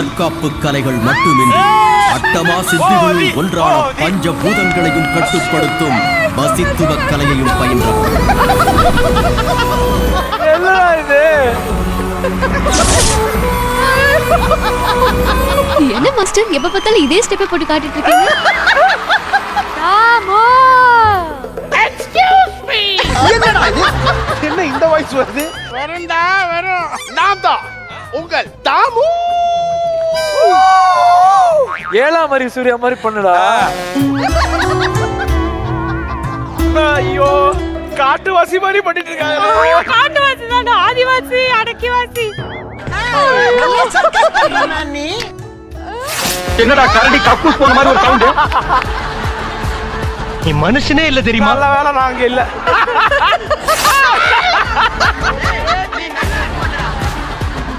தற்காப்பு கலைகள் மட்டுமின்றி அட்டமா சித்திகளில் ஒன்றான பஞ்சபூதங்களையும் கட்டுப்படுத்தும் வசித்துவ கலையையும் பயின்றவர். என்ன மாஸ்டர் எப்ப பார்த்தாலும் இதே ஸ்டெப்பை போட்டு காட்டிட்டு இருக்கீங்க? என்ன இந்த வாய்ஸ் வருது? வரும்டா வரும். நான் தான் உங்கள் தாமு. ஏழாம் மாதிரி சூர்யா மாதிரி பண்ணுடா. ஐயோ காட்டுவாசி மாதிரி பண்ணிட்டு இருக்காங்க. காட்டுவாசி தான், ஆதிவாசி அடக்கிவாசி. என்னடா கரடி கக்கூஸ் போன மாதிரி ஒரு சவுண்ட்? நீ மனுஷனே இல்ல தெரியுமா? நல்ல வேலை நாங்க இல்ல.